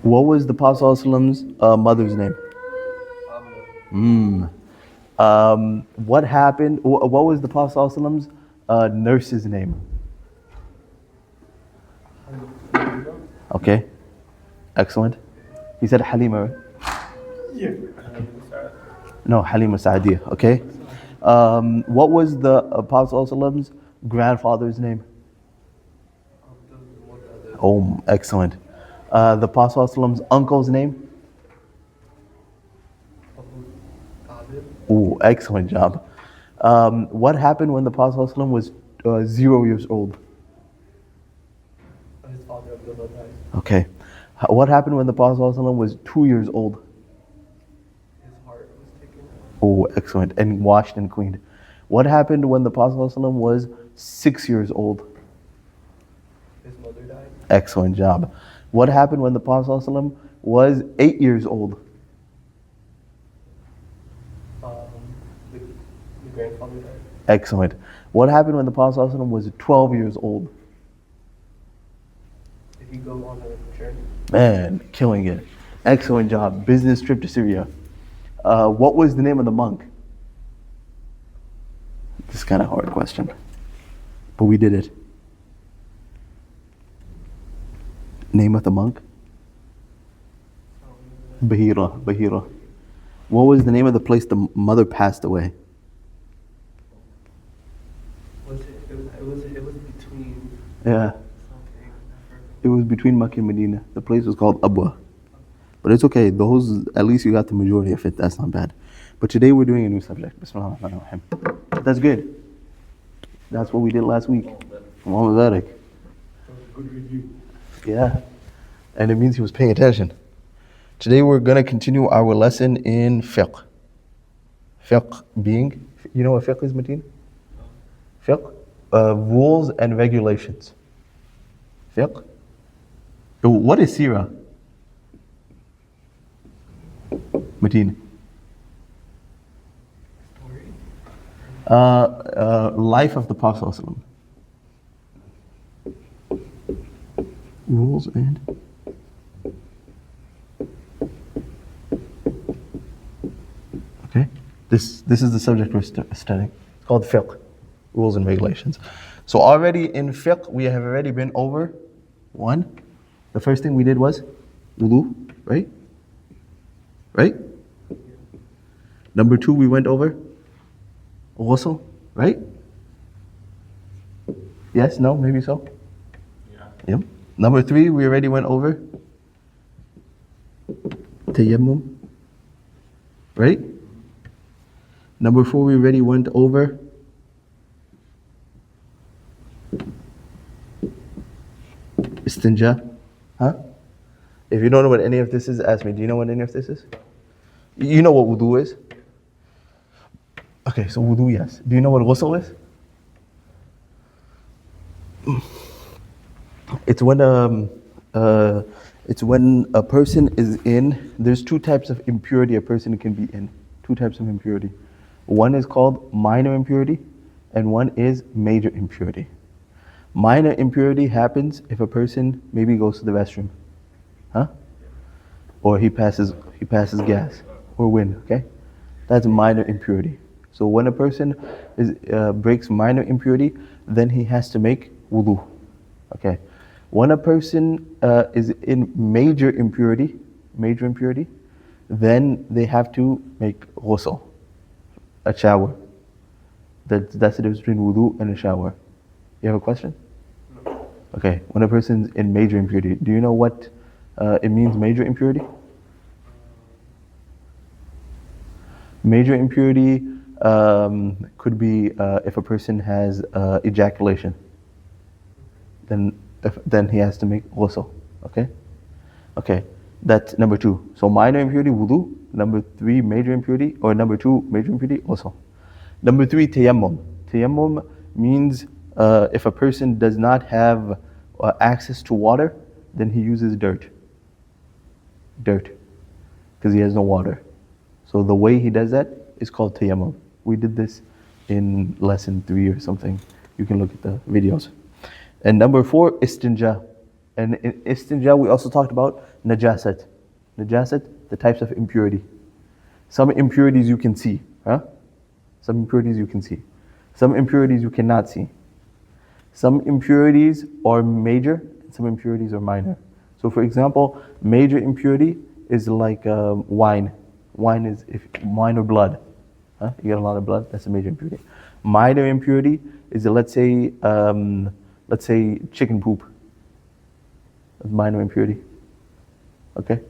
What was the Prophet ﷺ's mother's name? Mm. What happened? What was the Prophet ﷺ's nurse's name? Okay, excellent. He said Halima, right? Yeah. No, Halima Sa'adiyah. Okay. What was the Prophet ﷺ's grandfather's name? Oh, excellent. The Prophet ﷺ's uncle's name? Oh, excellent job. What happened when the Prophet ﷺ was 0 years old? His father Abdullah died. Okay. What happened when the Prophet ﷺ was 2 years old? His heart was taken. Oh, excellent. And washed and cleaned. What happened when the Prophet ﷺ was 6 years old? His mother died. Excellent job. What happened when the Prophet ﷺ was 8 years old? The grandfather died. Excellent. What happened when the Prophet ﷺ was 12 years old? Did he go on a journey? Man, killing it. Excellent job. Business trip to Syria. What was the name of the monk? This is kind of a hard question, but we did it. Name of the monk? Bahira. Bahira. What was the name of the place the mother passed away? It was between Yeah, something. it was between Makkah and Medina. The place was called Abwa. But it's okay. Those, at least you got the majority of it. That's not bad. But today we're doing a new subject. Bismillah ar-Rahman ar-Rahim. That's good. That's what we did last week. Muhammad Barak. That was a good review. Yeah. And it means he was paying attention. Today we're going to continue our lesson in fiqh. Fiqh being, you know what fiqh is, Mateen? Fiqh? Rules and regulations. Fiqh? What is seerah? Mateen? Life of the Prophet ﷺ. Rules and okay. This is the subject we're studying. It's called fiqh, rules and regulations. So already in fiqh we have already been over one. The first thing we did was wudu, right? Right? Number 2 we went over ghusl, right? Yes, no, maybe so? Yeah. Yep. Number 3 we already went over tayammum, right? Number 4 we already went over istinja. Huh? If you don't know what any of this is, ask me. Do you know what any of this is? You know what wudu is? Okay, so wudu, yes. Do you know what ghusl is? It's when a person is in, there's 2 types of impurity a person can be in. 2 types of impurity. One is called minor impurity and one is major impurity. Minor impurity happens if a person maybe goes to the restroom. Huh? Or he passes gas or wind, okay? That's minor impurity. So when a person breaks minor impurity, then he has to make wudu. Okay. When a person is in major impurity, then they have to make ghusl, a shower. That's the difference between wudu and a shower. You have a question? No. Okay. When a person's in major impurity, do you know what it means, major impurity? Major impurity could be if a person has ejaculation, then he has to make ghusl. Okay? Okay, that's number 2. So minor impurity, wudu. Number 3, major impurity, or number 2, major impurity, ghusl. Number 3, tayammum. Tayammum means if a person does not have access to water, then he uses dirt, because he has no water. So the way he does that is called tayammum. We did this in lesson 3 or something. You can look at the videos. And number 4, istinja. And in istinja we also talked about najasat. Najasat, the types of impurity. Some impurities you can see. Huh? Some impurities you can see. Some impurities you cannot see. Some impurities are major, and some impurities are minor. So for example, major impurity is like wine. Wine is wine or blood. Huh? You get a lot of blood, that's a major impurity. Minor impurity is let's say chicken poop. That's minor impurity. Okay?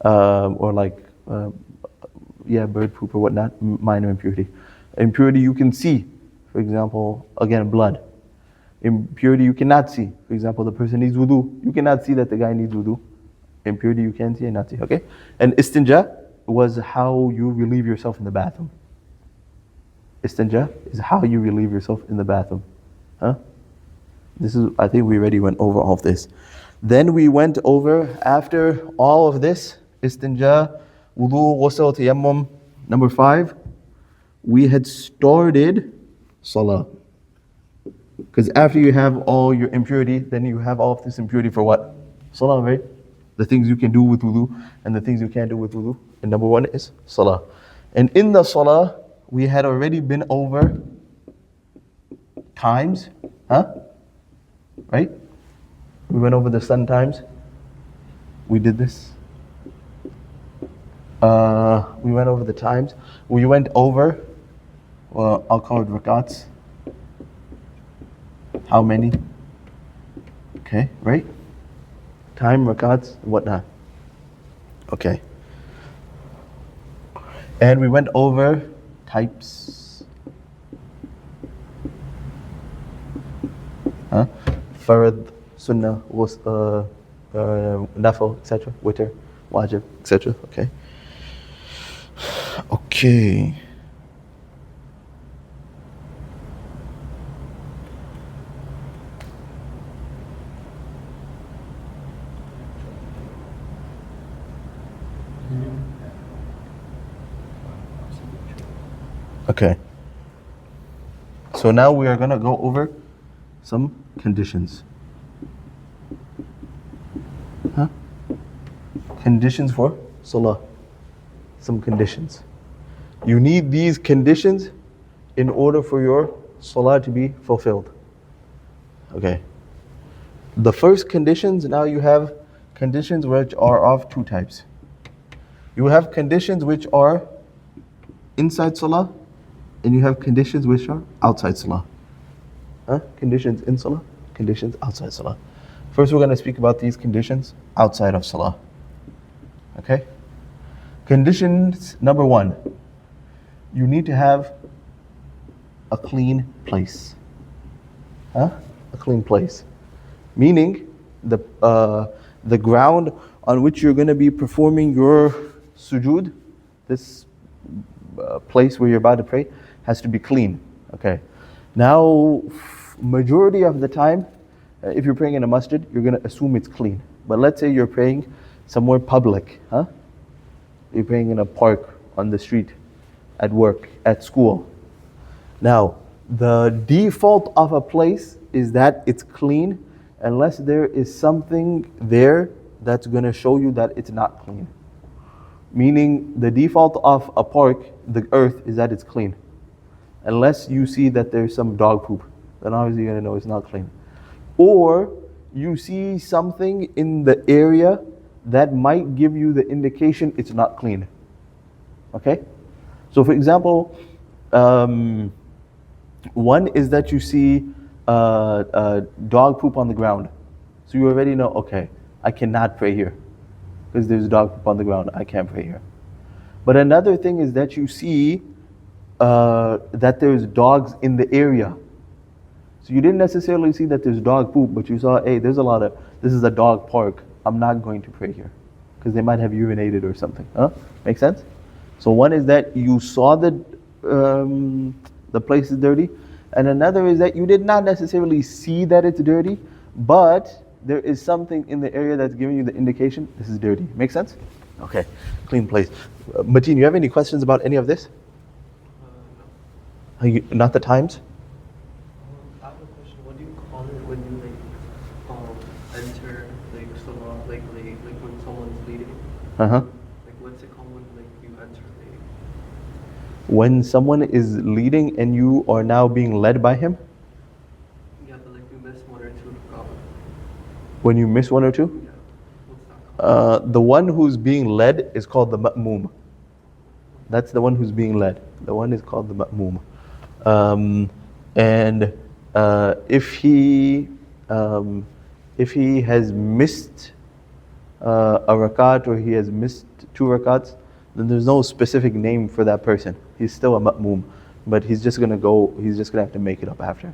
Or like bird poop or whatnot, minor impurity. Impurity you can see, for example, again, blood. Impurity you cannot see. For example, the person needs wudu. You cannot see that the guy needs wudu. Impurity you can see and not see. Okay? And istinja was how you relieve yourself in the bathroom. Istinja is how you relieve yourself in the bathroom. Huh? This is, I think we already went over all of this. Then we went over, after all of this, istinja, wudu, ghusl, tayammum. Number 5, we had started salah. Because after you have all your impurity, then you have all of this impurity for what? Salah, right? The things you can do with wudu and the things you can't do with wudu. And number 1 is salah. And in the salah, we had already been over times. Huh? Right? We went over the sun times. We did this. We went over the times. We went over, well, I'll call it rakats. How many? Okay, right? Time, rakats, whatnot. Okay. And we went over types. Huh? Farad, sunnah, nafil, etc. Witr, wajib, etc. Okay. Okay. Okay. So now we are going to go over some conditions. Huh? Conditions for salah. Some conditions. You need these conditions in order for your salah to be fulfilled. Okay. The first conditions, now you have conditions which are of 2 types. You have conditions which are inside salah, and you have conditions which are outside salah. Huh? Conditions in salah, conditions outside salah. First we're going to speak about these conditions outside of salah. Okay? Conditions number 1. You need to have a clean place. Huh? A clean place. Meaning the ground on which you're going to be performing your sujood, this place where you're about to pray, has to be clean. Okay. Now, majority of the time, if you're praying in a masjid, you're going to assume it's clean. But let's say you're praying somewhere public. Huh? You're praying in a park, on the street, at work, at school. Now, the default of a place is that it's clean unless there is something there that's going to show you that it's not clean. Meaning the default of a park, the earth, is that it's clean. Unless you see that there's some dog poop, then obviously you're going to know it's not clean. Or you see something in the area that might give you the indication it's not clean. Okay? So for example, one is that you see dog poop on the ground. So you already know, okay, I cannot pray here because there's dog poop on the ground. I can't pray here. But another thing is that you see that there's dogs in the area. So you didn't necessarily see that there's dog poop, but you saw, hey, this is a dog park. I'm not going to pray here because they might have urinated or something. Huh? Make sense? So one is that you saw the place is dirty, and another is that you did not necessarily see that it's dirty, but there is something in the area that's giving you the indication this is dirty. Make sense? Okay, clean place. Mateen, you have any questions about any of this? No. Not the times? I have a question. What do you call it when you enter like salah, like Uh-huh. Like, what's it called when like you enter When someone is leading and you are now being led by him, yeah, but like you miss one or two rak'ah. when you miss one or two, Yeah. What's that called? the one who's being led is called the ma'moom. That's the one who's being led. The one is called the ma'moom. And if he has missed a rakat or he has missed two rakats, then there's no specific name for that person. He's still a ma'moom, but he's just gonna have to make it up after.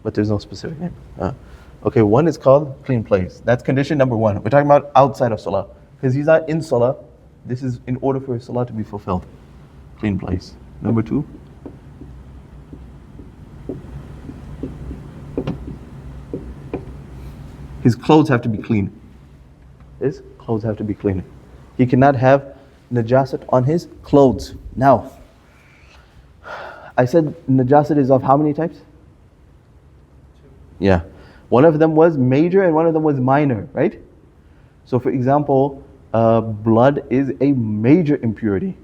But there's no specific name. Okay, one is called clean place. That's condition number one. We're talking about outside of salah. Because he's not in salah, this is in order for his salah to be fulfilled. Clean place. Number two. His clothes have to be clean. His clothes have to be clean. He cannot have najasat on his clothes. Now, I said najasat is of how many types? Yeah. One of them was major and one of them was minor, right? So for example, blood is a major impurity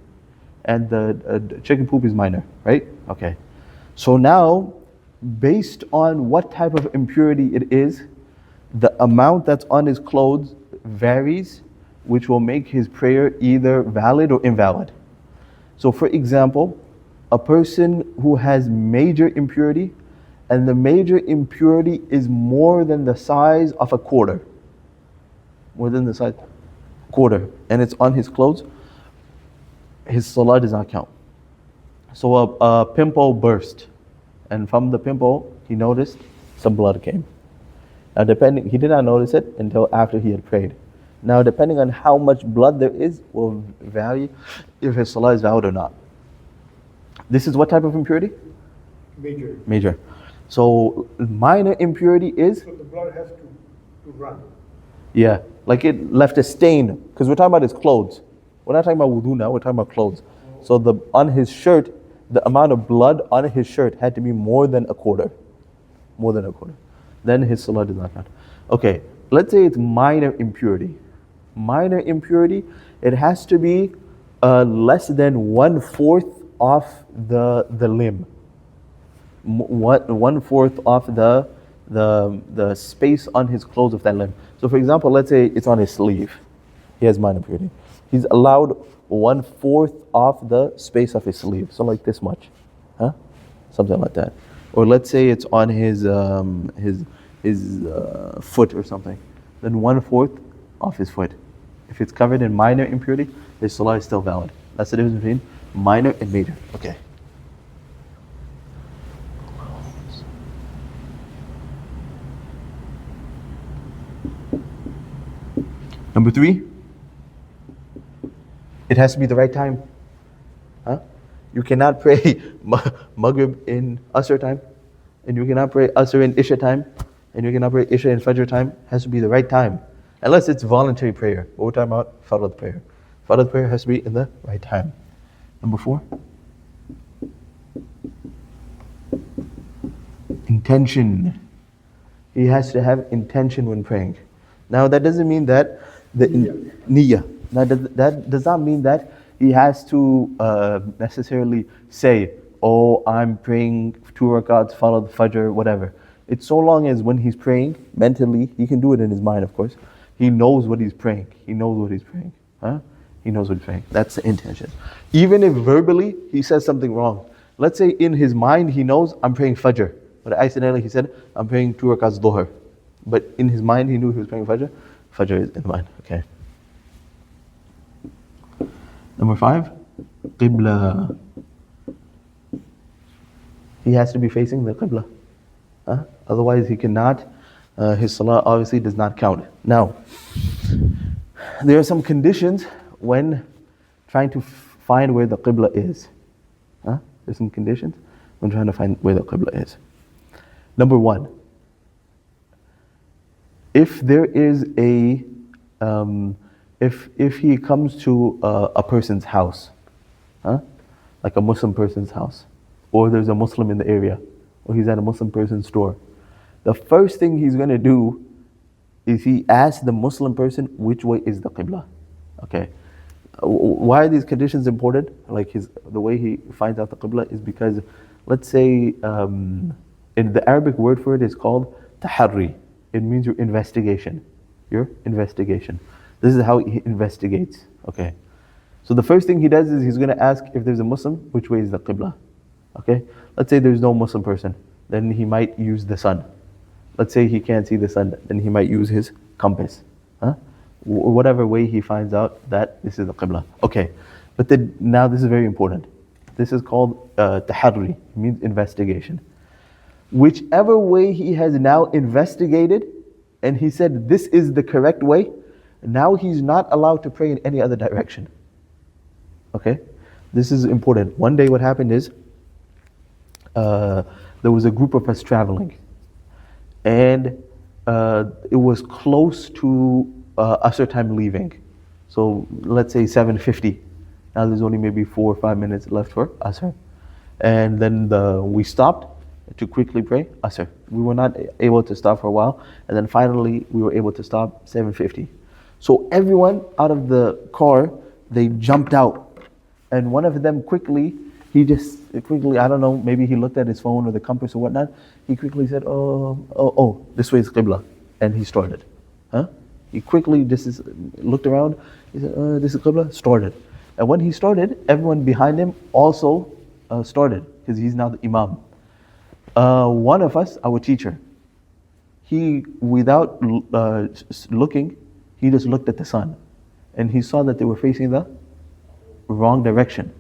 and the chicken poop is minor, right? Okay. So now, based on what type of impurity it is, the amount that's on his clothes varies, which will make his prayer either valid or invalid. So for example, a person who has major impurity, and the major impurity is more than the size of a quarter, and it's on his clothes, his salah does not count. So a pimple burst, and from the pimple he noticed some blood came. Now he did not notice it until after he had prayed. Now depending on how much blood there is will vary if his salah is valid or not. This is what type of impurity? Major. Major. So minor impurity is? So the blood has to run. Yeah, like it left a stain, because we're talking about his clothes. We're not talking about wudu now, we're talking about clothes. So on his shirt, the amount of blood on his shirt had to be more than a quarter. More than a quarter. Then his salah does not count. Okay, let's say it's minor impurity. Minor impurity, it has to be less than 1/4 of the limb. 1/4 of the space on his clothes of that limb. So for example, let's say it's on his sleeve. He has minor impurity. He's allowed 1/4 of the space of his sleeve. So like this much. Something like that. Or let's say it's on his foot or something. Then 1/4 of his foot. If it's covered in minor impurity, his salah is still valid. That's the difference between minor and major. Okay. Number 3, it has to be the right time. You cannot pray Maghrib in Asr time, and you cannot pray Asr in Isha time, and you cannot pray Isha in Fajr time. It has to be the right time. Unless it's voluntary prayer. But we're talking about Farad prayer. Farad prayer has to be in the right time. Number 4. Intention. He has to have intention when praying. Now that doesn't mean that the niyyah. That does not mean that he has to necessarily say, oh, I'm praying 2 rakats, Farad, Fajr, whatever. It's so long as when he's praying, mentally, he can do it in his mind, of course. He knows what he's praying. He knows what he's praying. He knows what he's praying. That's the intention. Even if verbally he says something wrong. Let's say in his mind he knows, I'm praying Fajr. But accidentally he said, I'm praying 2 rakats Dhuhr. But in his mind he knew he was praying Fajr. Fajr is in the mind. Okay. Number 5, Qibla. He has to be facing the Qibla. Otherwise he cannot, his salah obviously does not count. Now, there are some conditions when trying to find where the Qibla is. There's some conditions when trying to find where the Qibla is. Number 1, if there is if he comes to a person's house, like a Muslim person's house, or there's a Muslim in the area, or he's at a Muslim person's store, the first thing he's going to do is he asks the Muslim person which way is the Qibla. Okay. Why are these conditions important? Like the way he finds out the qibla is because, let's say, in the Arabic word for it is called taharri. It means your investigation. Your investigation. This is how he investigates. Okay. So the first thing he does is he's going to ask if there's a Muslim, which way is the qibla? Okay. Let's say there's no Muslim person, then he might use the sun. Let's say he can't see the sun, then he might use his compass. Huh? Whatever way he finds out that this is the qibla. Okay, but then now this is very important. This is called taharri, it means investigation. Whichever way he has now investigated and he said this is the correct way, now he's not allowed to pray in any other direction. Okay, this is important. One day what happened is there was a group of us traveling, and it was close to Asr time leaving. So let's say 7:50. Now there's only maybe 4 or 5 minutes left for Asr. And then we stopped to quickly pray Asr. We were not able to stop for a while, and then finally we were able to stop 7:50. So everyone out of the car, they jumped out. And one of them quickly, I don't know, maybe he looked at his phone or the compass or whatnot. He quickly said, oh, this way is Qibla. And he started. Huh? He quickly looked around. He said, this is Qibla, started. And when he started, everyone behind him also started, because he's now the Imam. One of us, our teacher, he, without looking, he just looked at the sun. And he saw that they were facing the wrong direction.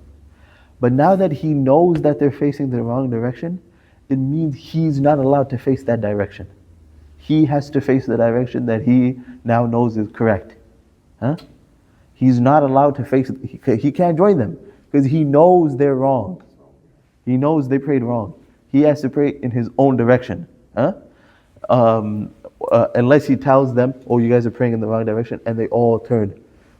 But now that he knows that they're facing the wrong direction, it means he's not allowed to face that direction. He has to face the direction that he now knows is correct. Huh? He's not allowed to face it. He can't join them because he knows they're wrong. He knows they prayed wrong. He has to pray in his own direction. Huh? Unless he tells them, oh, you guys are praying in the wrong direction, and they all turn.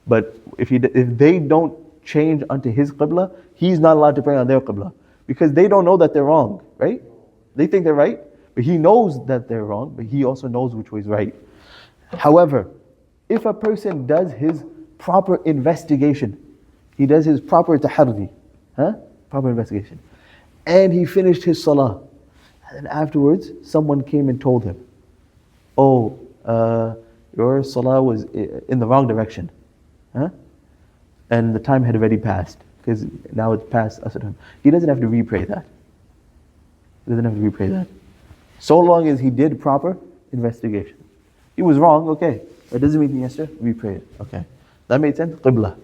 But if they don't change unto his qibla, he's not allowed to pray on their qibla, because they don't know that they're wrong, right? They think they're right, but he knows that they're wrong, but he also knows which way is right. However, if a person does his proper investigation, he does his proper taharri, proper investigation, and he finished his salah, and then afterwards someone came and told him, oh, your salah was in the wrong direction, and the time had already passed, because now it's past Asr time. He doesn't have to repray that. So long as he did proper investigation. He was wrong, okay. That doesn't mean he has to repray it. Okay. That made sense? Qibla.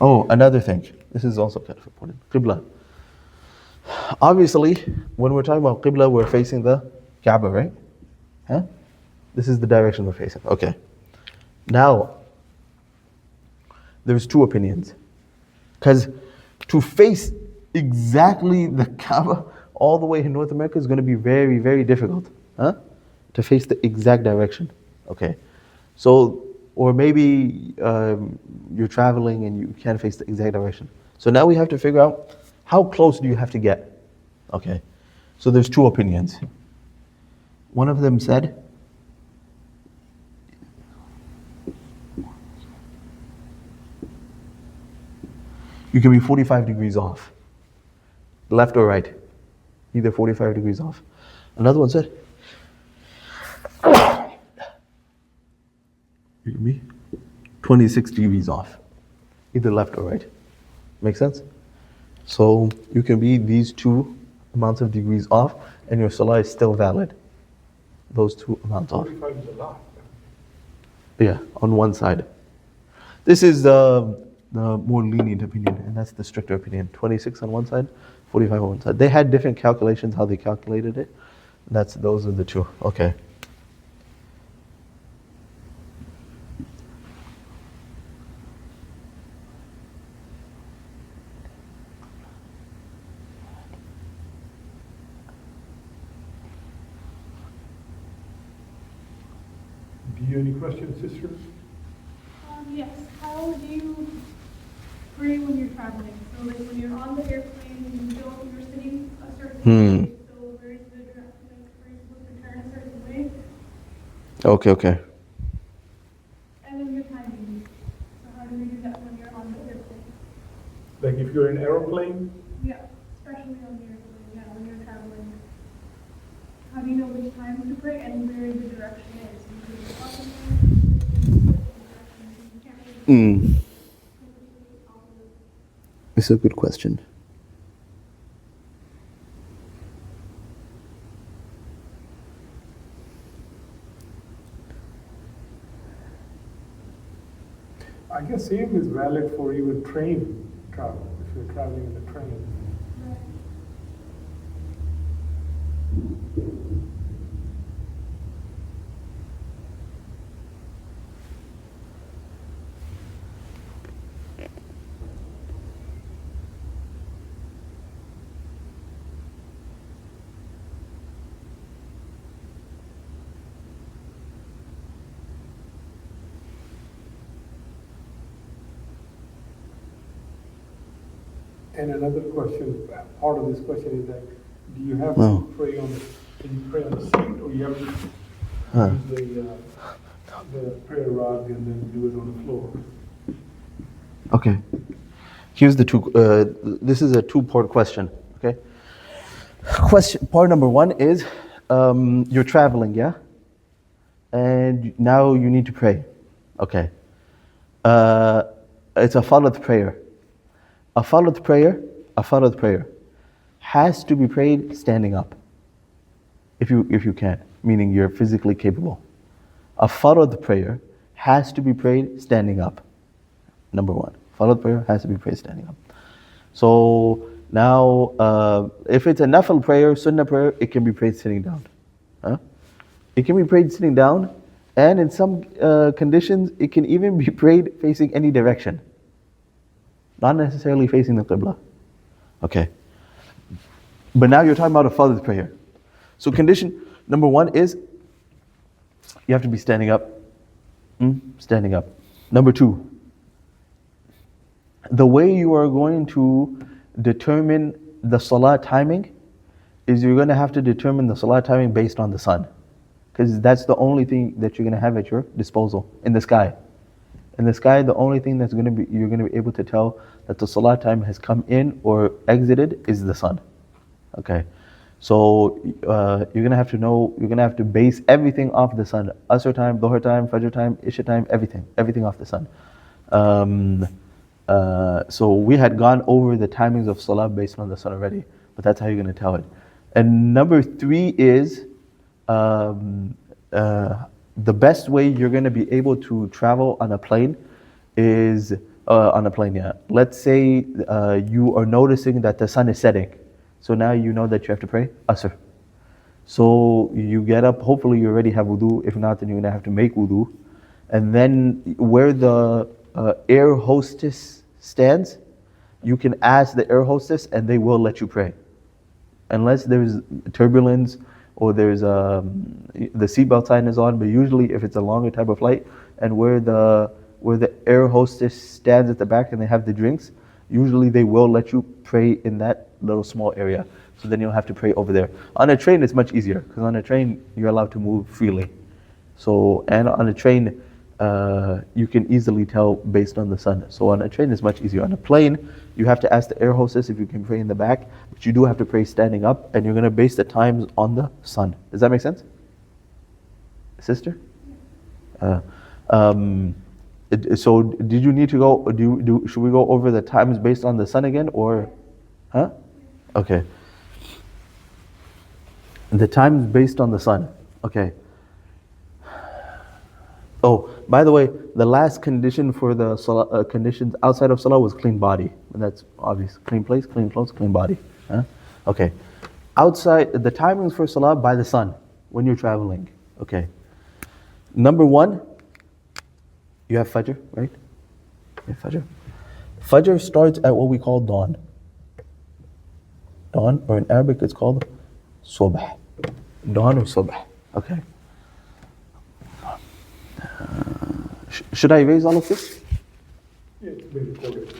Oh, another thing. This is also kind of important. Qibla. Obviously, when we're talking about Qibla, we're facing the Kaaba, right? This is the direction we're facing. Okay. Now, there's two opinions. Because to face exactly the Kaaba all the way in North America is going to be very, very difficult. To face the exact direction. Okay. So, or maybe you're traveling and you can't face the exact direction. So now we have to figure out how close do you have to get. Okay. So there's two opinions. One of them said, you can be 45 degrees off, left or right, either 45 degrees off. Another one said, you can be 26 degrees off, either left or right. Make sense? So you can be these two amounts of degrees off, and your salah is still valid. Those two amounts off. 45 is a lot. Yeah, on one side. This is the more lenient opinion, and that's the stricter opinion. 26 on one side, 45 on one side. They had different calculations how they calculated it. Those are the two. Okay. Do you have any questions, sister? Yes. How do you pray when you're traveling? So, like when you're on the airplane, you're sitting a certain way. So, where's the are you supposed to turn a certain way? Okay. Like if you're in aeroplane, Yeah, especially on the airplane, yeah, when you're traveling. How do you know which time to pray and where the direction is? You can walk in there, you can't really It's a good question. I guess same is valid for even train travel, if you're traveling in a train. And another question, part of this question is that, do you have Oh. to pray on, can you pray on the seat, or you have to Huh. use the prayer rug and then do it on the floor? Okay. Here's the two. This is a two-part question. Okay. Part number one is, you're traveling, yeah, and now you need to pray. Okay. It's a farad prayer. A farad prayer has to be prayed standing up. If you can, meaning you're physically capable. A farad prayer has to be prayed standing up. Number one, farad prayer has to be prayed standing up. So now, if it's a nafil prayer, sunnah prayer, it can be prayed sitting down. Huh? It can be prayed sitting down, and in some conditions, it can even be prayed facing any direction. Not necessarily facing the qibla. Okay. But now you're talking about a farad prayer. So condition number one is, you have to be standing up. Standing up. Number two, the way you are going to determine the salah timing is you're going to have to determine the salah timing based on the sun. Because that's the only thing that you're going to have at your disposal in the sky. In the sky, the only thing that's going to be, you're going to be able to tell that the salah time has come in or exited is the sun. Okay. So you're going to have to know, you're going to have to base everything off the sun. Asr time, Dhuhr time, Fajr time, Isha time, everything off the sun. So we had gone over the timings of salah based on the sun already, but that's how you're going to tell it. And number three is, the best way you're going to be able to travel on a plane is, let's say you are noticing that the sun is setting. So now you know that you have to pray Asr. So you get up, hopefully you already have wudu, if not then you're going to have to make wudu. And then where the air hostess stands, you can ask the air hostess and they will let you pray. Unless there's turbulence or there's the seatbelt sign is on, but usually if it's a longer type of flight and where the air hostess stands at the back and they have the drinks, usually they will let you pray in that little small area. So then you'll have to pray over there. On a train it's much easier, because on a train you're allowed to move freely. So, and on a train you can easily tell based on the sun. So on a train it's much easier. On a plane you have to ask the air hostess if you can pray in the back, but you do have to pray standing up, and you're going to base the times on the sun. Does that make sense? Sister? So did you need to go, should we go over the times based on the sun again, or? Huh? Okay. The times based on the sun. Okay. Oh, by the way, the last condition for the salah, conditions outside of salah was clean body. And that's obvious. Clean place, clean clothes, clean body. Huh? Okay. Outside, the timings for salah by the sun when you're traveling. Okay. Number one, you have Fajr, right? You have Fajr. Fajr starts at what we call dawn. Dawn, or in Arabic it's called Subh. Dawn or Subh. Okay. Should I erase all of this? Yeah, it's been recorded.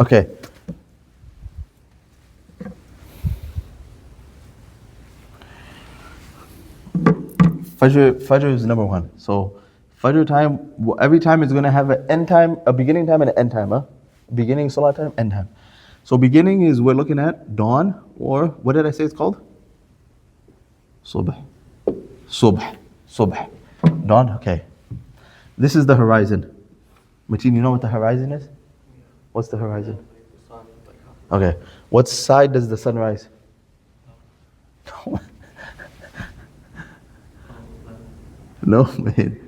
Okay. Fajr is number one. So Fajr time, every time is going to have an end time, a beginning time and an end time. Huh? Beginning Salah time, end time. So beginning is we're looking at dawn, or what did I say it's called? Subh. Subh. Subh. Dawn, okay. This is the horizon. Mateen, you know what the horizon is? What's the horizon? Like the sun, like how Okay. What side does the sun rise? No, man.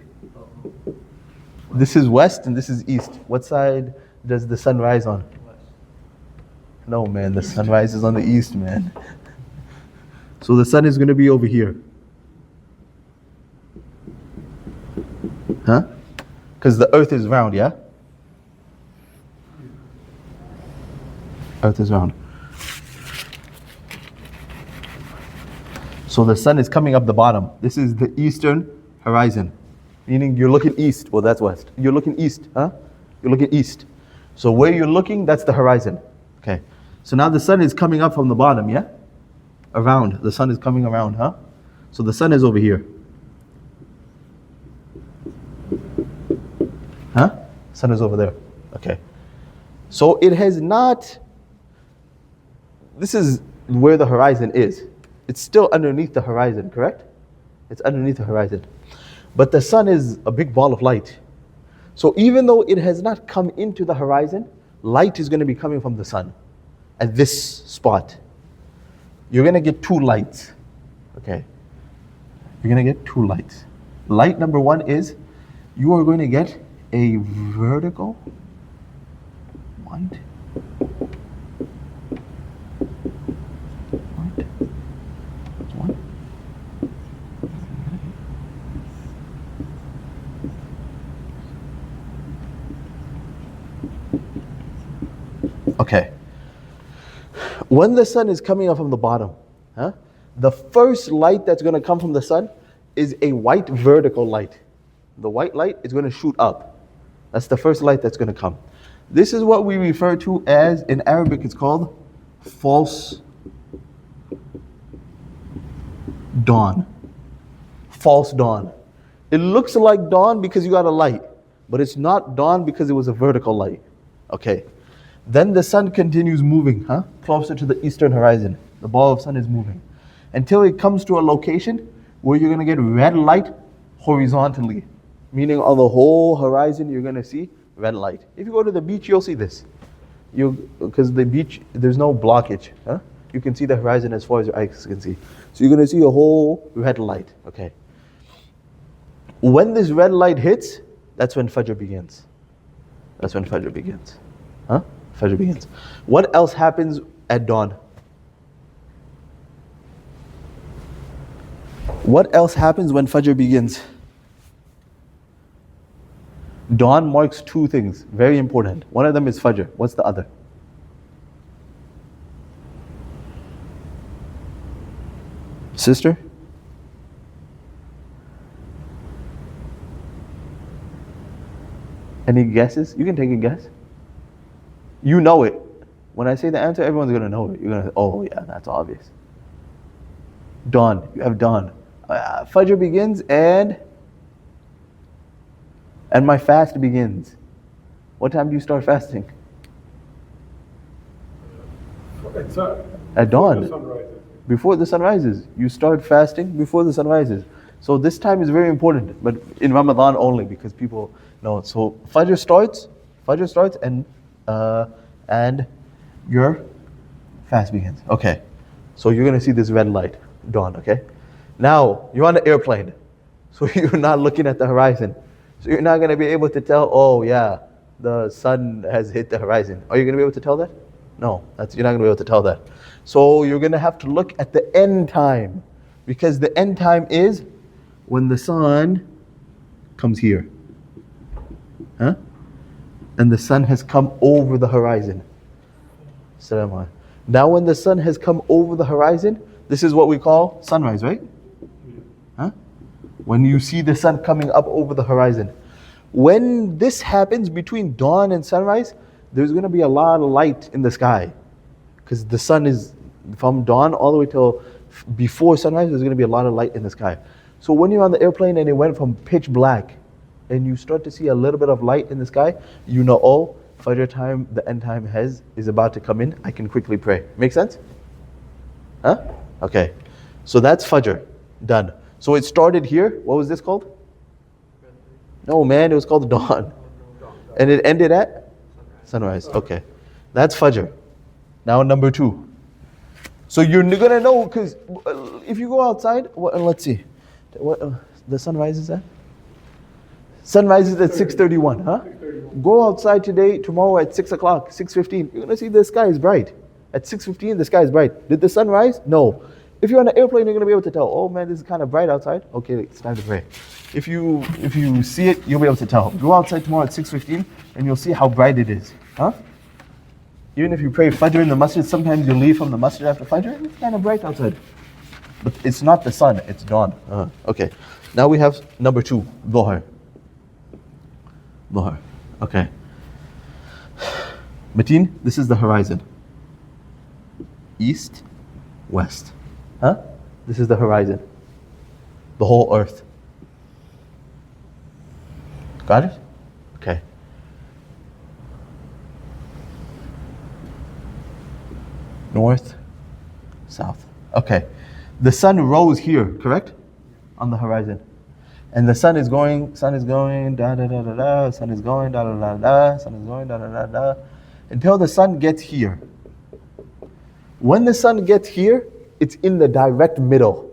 This is west and this is east. What side does the sun rise on? No, man. The sun rises on the east, man. So the sun is going to be over here. Huh? Because the earth is round, yeah? Earth is round. So the sun is coming up the bottom. This is the eastern horizon. Meaning you're looking east. Well, that's west. You're looking east, huh? You're looking east. So where you're looking, that's the horizon. Okay. So now the sun is coming up from the bottom, yeah? Around. The sun is coming around, huh? So the sun is over here. Huh? Sun is over there. Okay. So it has not, this is where the horizon is. It's still underneath the horizon, correct? It's underneath the horizon. But the sun is a big ball of light. So even though it has not come into the horizon, light is going to be coming from the sun at this spot. You're going to get two lights. Okay. You're going to get two lights. Light number one is you are going to get a vertical light. Okay. When the sun is coming up from the bottom, huh, the first light that's going to come from the sun is a white vertical light. The white light is going to shoot up. That's the first light that's going to come. This is what we refer to as, in Arabic, it's called false dawn. False dawn. It looks like dawn because you got a light, but it's not dawn because it was a vertical light. Okay. Then the sun continues moving, huh? Closer to the eastern horizon. The ball of sun is moving until it comes to a location where you're going to get red light horizontally. Meaning on the whole horizon you're going to see red light. If you go to the beach, you'll see this. Because the beach, there's no blockage. Huh? You can see the horizon as far as your eyes can see. So you're going to see a whole red light. Okay. When this red light hits, that's when Fajr begins. That's when Fajr begins. Huh? Fajr begins. What else happens at dawn? What else happens when Fajr begins? Dawn marks two things, very important. One of them is Fajr. What's the other? Sister? Any guesses? You can take a guess. You know it. When I say the answer, everyone's going to know it. You're going to say, oh yeah, that's obvious. Dawn. You have dawn. Fajr begins and my fast begins. What time do you start fasting? It's At dawn. the sun rises. Before the sun rises. You start fasting before the sun rises. So this time is very important, but in Ramadan only because people know it. So Fajr starts and your fast begins. Okay. So you're going to see this red light dawn, okay? Now, you're on an airplane. So you're not looking at the horizon. So you're not going to be able to tell, oh yeah, the sun has hit the horizon. Are you going to be able to tell that? No, you're not going to be able to tell that. So you're going to have to look at the end time. Because the end time is when the sun comes here. Huh? And the sun has come over the horizon. Now when the sun has come over the horizon, this is what we call sunrise, right? Huh? When you see the sun coming up over the horizon. When this happens between dawn and sunrise, there's going to be a lot of light in the sky. Because the sun is, from dawn all the way till before sunrise, there's going to be a lot of light in the sky. So when you're on the airplane and it went from pitch black, and you start to see a little bit of light in the sky, you know, oh, Fajr time, the end time is about to come in, I can quickly pray. Make sense? Huh? Okay. So that's Fajr, done. So it started here, what was this called? No man, it was called dawn. And it ended at? Sunrise, okay. That's Fajr. Now number 2. So you're gonna know, because if you go outside, let's see, the sun rises at? Sun rises at 6:31, huh? 6:31. Go outside today, tomorrow at 6 o'clock, 6:15. You're gonna see the sky is bright. At 6:15, the sky is bright. Did the sun rise? No. If you're on an airplane, you're gonna be able to tell, oh man, this is kind of bright outside. Okay, it's time to pray. If you see it, you'll be able to tell. Go outside tomorrow at 6:15 and you'll see how bright it is. Huh? Even if you pray Fajr in the masjid, sometimes you leave from the masjid after Fajr, and it's kind of bright outside. But it's not the sun, it's dawn. Okay. Now we have number 2, Dhuhr. Dhuhr. Okay. Mateen, this is the horizon. East, west. Huh? This is the horizon. The whole earth. Got it? Okay. North, south. Okay. The sun rose here, correct? On the horizon. And the sun is going, da da da da da, sun is going, da da da da, sun is going, da da da da, until the sun gets here. When the sun gets here, it's in the direct middle.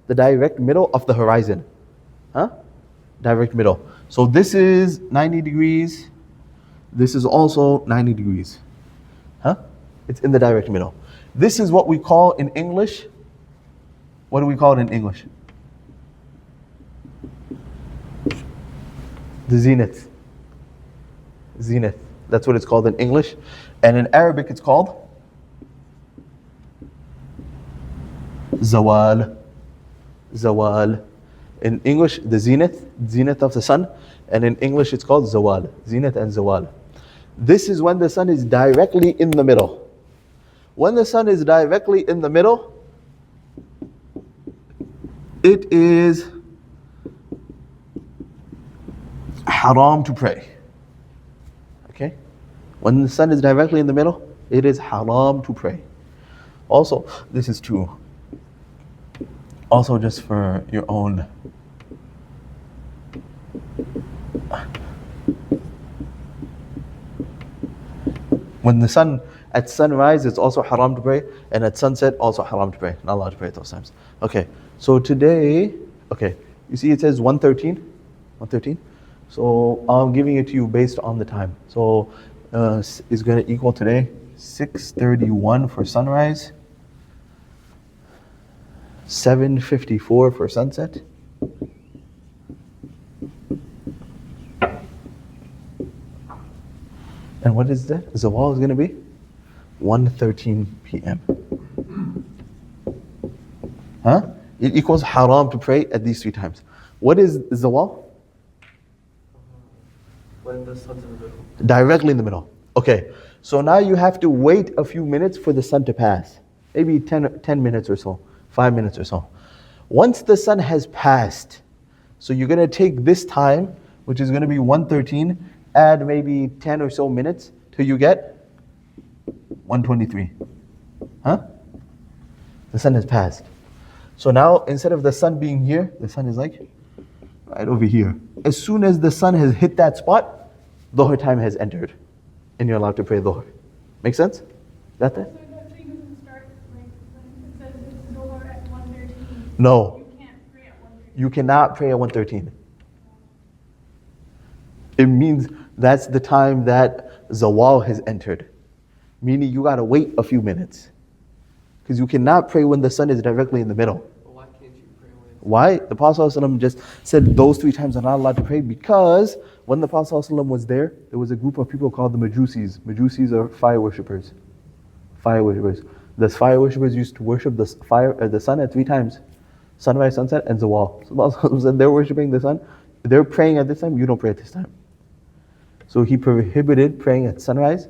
The direct middle of the horizon. Huh? Direct middle. So this is 90 degrees. This is also 90 degrees. Huh? It's in the direct middle. This is what we call in English. What do we call it in English? The zenith. Zenith. That's what it's called in English. And in Arabic it's called Zawal. Zawal. In English, the zenith of the sun. And in English it's called Zawal. Zenith and Zawal. This is when the sun is directly in the middle. When the sun is directly in the middle, it is haram to pray. Okay? When the sun is directly in the middle, it is haram to pray. Also, this is true. Also, just for your own. When the sun, at sunrise, it's also haram to pray, and at sunset, also haram to pray. Not allowed to pray at those times. Okay, so today, okay, you see it says 1:13? 1:13? So I'm giving it to you based on the time. So it's going to equal today 6:31 for sunrise, 7:54 for sunset. And what is that? Zawal is going to be 1:13 p.m. Huh? It equals haram to pray at these 3 times. What is Zawal? When the sun's in the middle. Directly in the middle. Okay, so now you have to wait a few minutes for the sun to pass. Maybe 10 minutes or so, 5 minutes or so. Once the sun has passed, so you're going to take this time, which is going to be 1:13, add maybe 10 or so minutes till you get 1:23. Huh? The sun has passed. So now instead of the sun being here, the sun is like right over here. As soon as the sun has hit that spot, Dhuhr time has entered. And you're allowed to pray Dhuhr. Make sense? Got that? So that tree doesn't start like when it says it's Dhuhr at 1:13. No. You can't pray at 1:13. You cannot pray at 1:13. It means that's the time that Zawal has entered. Meaning you gotta wait a few minutes. Because you cannot pray when the sun is directly in the middle. But why can't you pray when it's Why? The Prophet ﷺ just said those 3 times are not allowed to pray because when the Prophet ﷺ was there was a group of people called the Majusis. Majusis are fire worshippers. Fire worshippers. The fire worshippers used to worship the sun at 3 times. Sunrise, sunset, and Zawal. So the Prophet ﷺ said they're worshipping the sun. They're praying at this time, you don't pray at this time. So he prohibited praying at sunrise.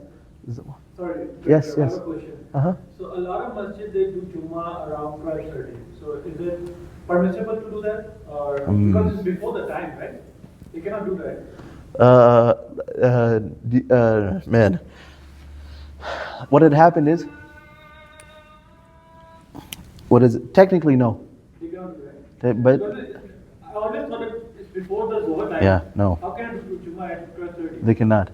Sorry. Yes, I have yes. a question. Uh-huh. So a lot of masjid they do Jummah around 12:30. So is it permissible to do that, or because it's before the time, right? You cannot do that. Man, what had happened is, technically no. You cannot do that. But I always thought it's before the Zohar time. yeah, no, How can I do Jummah at 12:30? they cannot.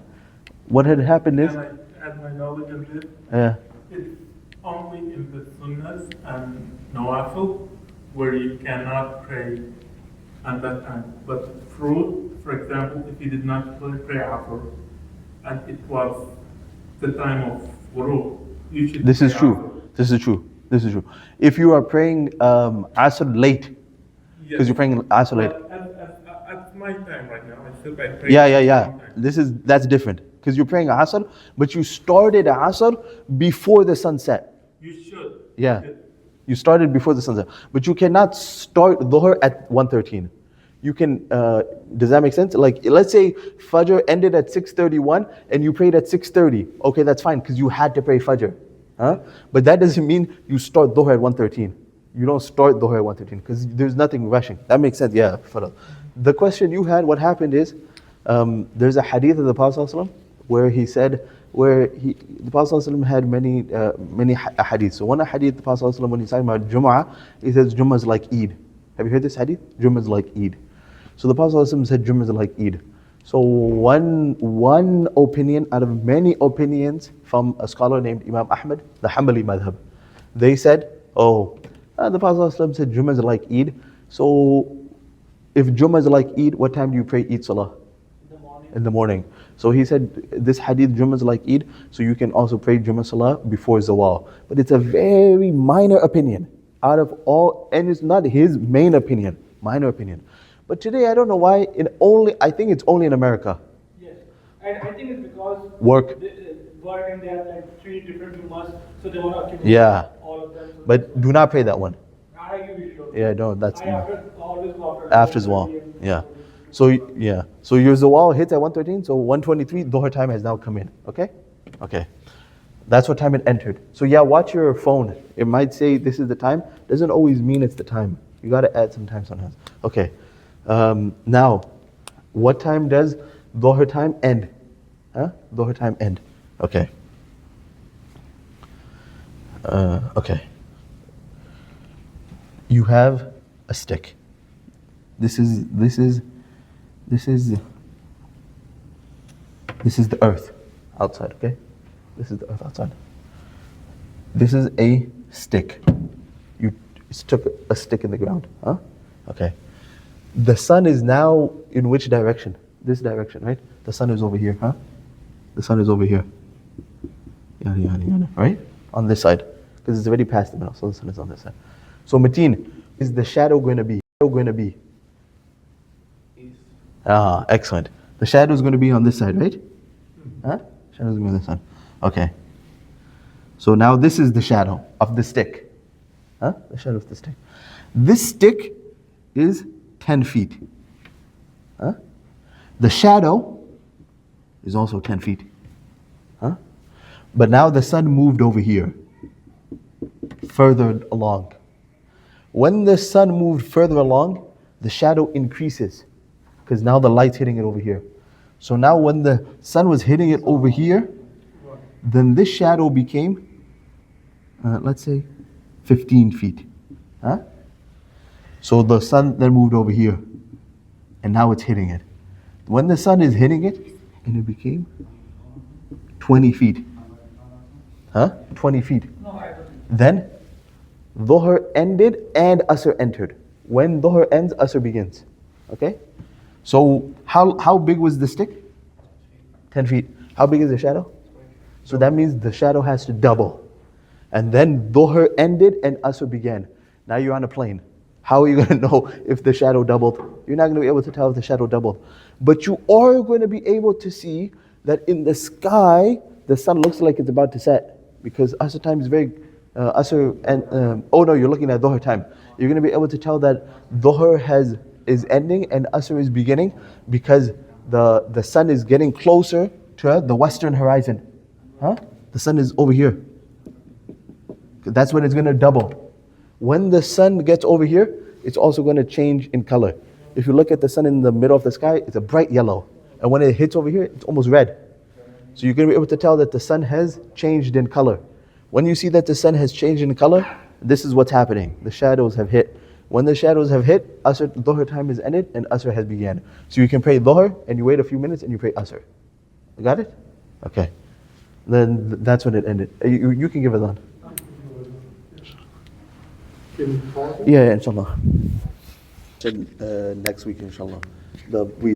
What had happened is, As my knowledge of this, yeah, it's only in the sunnahs and nawafil where you cannot pray at that time. But fruit, for example, if you did not pray after, and it was the time of wudu, you should this is pray true. after. This is true. This is true. If you are praying Asr late, because Yes. you're praying Asr late. But at my time right now, I still pray. Yeah. That's different. Because you're praying Asr, but you started Asr before the sun set. You should. Yeah. You started before the sunset. But you cannot start Dhuhr at 1:13. You can, does that make sense? Like, let's say Fajr ended at 6:31 and you prayed at 6:30. Okay, that's fine, because you had to pray Fajr. Huh? But that doesn't mean you start Dhuhr at 1:13. You don't start Dhuhr at 1:13, because there's nothing rushing. That makes sense, yeah. The question you had, what happened is, there's a hadith of the Prophet ﷺ where he said, the Prophet ﷺ had many hadiths. So one hadith, the Prophet ﷺ, when he's talking about Jum'ah, he says Jum'ah is like Eid. Have you heard this hadith? Jum'ah is like Eid. So the Prophet ﷺ said Jum'ah is like Eid. So one opinion out of many opinions from a scholar named Imam Ahmad, the Hanbali madhab, they said, the Prophet ﷺ said Jum'ah is like Eid. So if Jum'ah is like Eid, what time do you pray Eid Salah? In the morning. So he said this hadith, Jummah is like Eid, so you can also pray Jummah Salah before Zawal. But it's a very minor opinion out of all, and it's not his main opinion, minor opinion. But today, I don't know why, I think it's only in America. Yes, and I think it's because Work. Work, and they have like 3 different Jummahs, so they want to accumulate Yeah. all of them. So But do not pray that one. I agree with you. Yeah, no, that's Always go after Zawal. Yeah. So your Zawal hits at 1:13, so 1:23, Dhuhr time has now come in. Okay? Okay. That's what time it entered. So yeah, watch your phone. It might say this is the time. Doesn't always mean it's the time. You got to add some time sometimes. Okay. Now, what time does Dhuhr time end? Dhuhr time end. Okay. Okay. You have a stick. This is the earth outside, okay? This is the earth outside. This is a stick. You stuck a stick in the ground, huh? Okay. The sun is now in which direction? This direction, right? The sun is over here, huh? The sun is over here. Right? On this side. Because it's already past the middle, so the sun is on this side. So Mateen, is the shadow going to be? Ah, excellent. The shadow is going to be on this side, right? Huh? Shadow is going to be on this side. Okay. So now this is the shadow of the stick. Huh? The shadow of the stick. This stick is 10 feet. Huh? The shadow is also 10 feet. Huh? But now the sun moved over here, further along. When the sun moved further along, the shadow increases, because now the light's hitting it over here. So now when the sun was hitting it over here, then this shadow became, let's say, 15 feet. Huh? So the sun then moved over here, and now it's hitting it. When the sun is hitting it, and it became 20 feet. Huh? 20 feet. Then Dhuhr ended and Asr entered. When Dhuhr ends, Asr begins. Okay? So how big was the stick? 10 feet. How big is the shadow? So that means the shadow has to double. And then Dhuhr ended and Asr began. Now you're on a plane. How are you going to know if the shadow doubled? You're not going to be able to tell if the shadow doubled. But you are going to be able to see that in the sky, the sun looks like it's about to set. Because Asr time is very, Asr and, you're looking at Dhuhr time. You're going to be able to tell that Dhuhr is ending and Asr is beginning, because the sun is getting closer to the western horizon. Huh? The sun is over here. That's when it's going to double. When the sun gets over here, it's also going to change in color. If you look at the sun in the middle of the sky, it's a bright yellow. And when it hits over here, it's almost red. So you're going to be able to tell that the sun has changed in color. When you see that the sun has changed in color, this is what's happening. The shadows have hit. When the shadows have hit, Asr, Dhuhr time is ended and Asr has began. So you can pray Dhuhr and you wait a few minutes and you pray Asr. You got it? Okay. Then that's when it ended. You can give it on. Can you pause it? Yeah, inshallah. Next week, inshallah.